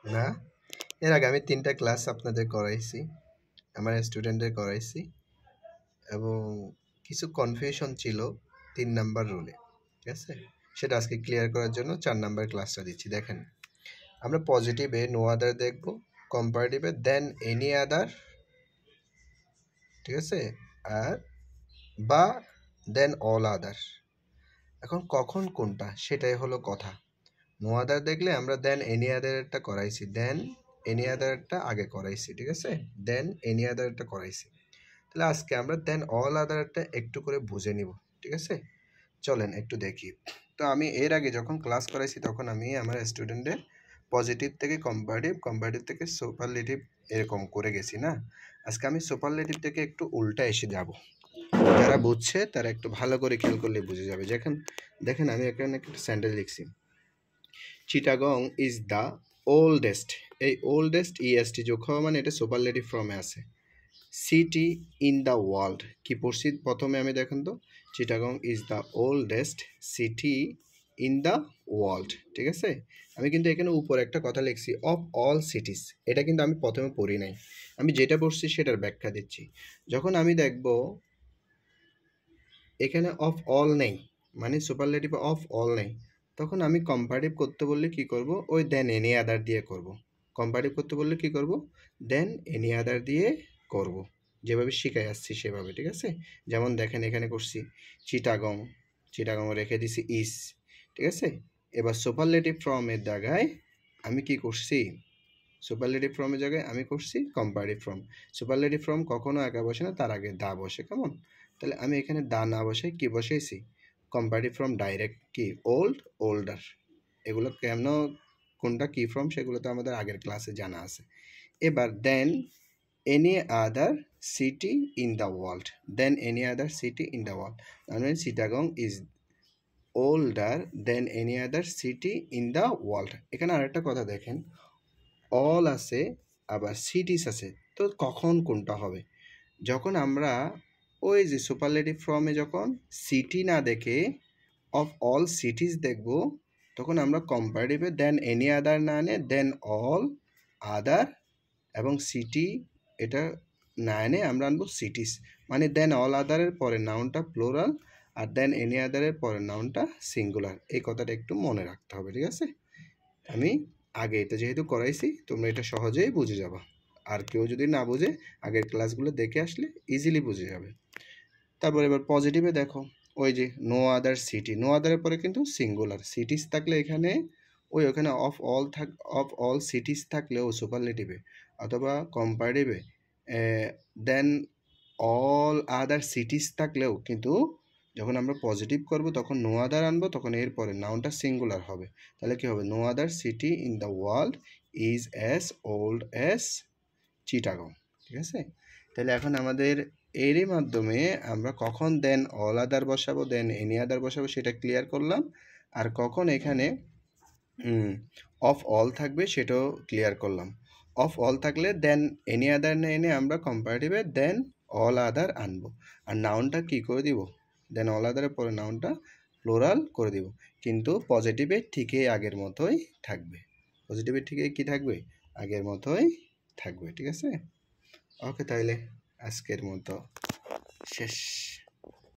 না, এর আগে আমি 3টা ক্লাস আপনাদের করাইছি, আমার স্টুডেন্টদের করাইছি এবং কিছু কনফিউশন ছিল 3 নাম্বার রুলে, ঠিক আছে? সেটা আজকে ক্লিয়ার করার জন্য 4 নাম্বার ক্লাসটা দিচ্ছি। দেখেন, আমরা পজিটিভে নো আদার দেখব, কম্পারেটিভে দেন এনি আদার, ঠিক আছে, আর বা দেন অল আদার। এখন কখন কোনটা সেটাই হলো কথা। নো আদার দেখলে আমরা দেন এনি আদারটা করাইছি, দেন এনি আদারটা আগে করাইছি, ঠিক আছে, দেন এনি আদারটা করাইছি। তাহলে আজকে আমরা দেন অল আদারটা একটু করে বুঝে নিব, ঠিক আছে? চলেন একটু দেখি। তো আমি এর আগে যখন ক্লাস করাইছি তখন আমি আমার স্টুডেন্টদের পজিটিভ থেকে কম্পারেটিভ, কম্পারেটিভ থেকে সুপারলেটিভ এরকম করে গেছি না। আজকে আমি সুপারলেটিভ থেকে একটু উল্টা এসে যাব। যারা বুঝছে তারা একটু ভালো করে খেয়াল করলে বুঝে যাবে। দেখেন আমি এখানে একটা সেন্টেন্স লিখছি, চিটাগং ইজ দ্য ওল্ডেস্ট। এই ওল্ডেস্ট ইএসটি যোগ হওয়া মানে এটা সুপারলেটিভ ফর্মে আছে। সিটি ইন দ্য ওয়ার্ল্ড, কি পড়ছি প্রথমে আমি দেখেন তো, Chittagong is the oldest city in the world, ঠিক আছে? আমি কিন্তু এখানে উপরে একটা কথা লিখছি অফ অল সিটিস, এটা কিন্তু আমি প্রথমে পড়ি নাই, আমি যেটা পড়ছি সেটার ব্যাখ্যা দিচ্ছি। যখন আমি দেখব এখানে অফ অল নেই, মানে সুপারলেটিভ অফ অল নেই, তখন আমি কম্পারেটিভ করতে বললে কি করব, ওই দেন এনি আদার দিয়ে করব। কম্পারেটিভ করতে বললে কি করব, দেন এনি আদার দিয়ে করব, যেভাবে শিখাই আসছি সেভাবে, ঠিক আছে? যেমন দেখেন এখানে করছি চিটাগং, চিটাগং রেখে দিছি ইস, ঠিক আছে? এবার সুপারলেটিভ ফর্মের জায়গায় আমি কি করছি, সুপারলেটিভ ফর্মের জায়গায় আমি করছি কম্পারেটিভ ফর্ম। সুপারলেটিভ ফর্ম কখনো একা বসে না, তার আগে দা বসে, কেমন? তাহলে আমি এখানে দা না বসাই কি বসাইছি, কম্পারেটিভ ফর্ম ডাইরেক্ট কি ওল্ড, ওল্ডার। এগুলো কেন কোনটা কি ফর্ম সেগুলো তো আমাদের আগের ক্লাসে জানা আছে। এবার than any other city in the world, than any other city in the world, মানে Chittagong is older than any other city in the world. এখানে আরেকটা কথা দেখেন, অল আছে আবার সিটিস আছে, তো কখন কোনটা হবে, যখন আমরা ওই যে সুপারলেটিভ ফর্মে যখন সিটি না দেখে অফ অল সিটিস দেখব, তখন আমরা কম্পারেটিভে দেন এনি আদার না এনে দেন অল আদার এবং সিটি এটা না এনে আমরা আনবো সিটিস, মানে দেন অল আদারের পরের নাউনটা প্লোরাল আর দেন এনি আদারের পরের নাউনটা সিঙ্গুলার। এই কথাটা একটু মনে রাখতে হবে, ঠিক আছে? আমি আগে এটা যেহেতু করাইছি তোমরা এটা সহজেই বুঝে যাবা, আর কেউ যদি না বুঝে আগের ক্লাসগুলো দেখে আসলে ইজিলি বুঝে যাবে। তারপর এবার পজিটিভে দেখো, ওই যে নো আদার সিটি, নো আদারের পরে কিন্তু সিঙ্গুলার, সিটিস থাকলে এখানে ওখানে অফ অল সিটিস থাকলেও সুপারলেটিভে অথবা কম্পারেটিভে দেন অল আদার সিটিস থাকলেও কিন্তু যখন আমরা পজিটিভ করব তখন নো আদার আনবো, তখন এরপরে নাউনটা সিঙ্গুলার হবে। তাহলে কি হবে, no other city in the world is as old as Chittagong, ঠিক আছে? তাহলে এখন আমাদের এরই মাধ্যমে আমরা কখন দেন অল আদার বসাবো দেন এনি আদার বসাবো সেটা ক্লিয়ার করলাম, আর কখন এখানে অফ অল থাকবে সেটাও ক্লিয়ার করলাম। অফ অল থাকলে দেন এনি আদার না এনে আমরা কম্পারেটিভে দেন অল আদার আনবো, আর নাউনটা কি করে দিব, দেন অল আদারের পরে নাউনটা প্লোরাল করে দিব, কিন্তু পজিটিভে ঠিকই আগের মতোই থাকবে, পজিটিভে ঠিকই কি থাকবে, আগের মতোই থাকবে, ঠিক আছে? ওকে, তাইলে আজকের মতো শেষ।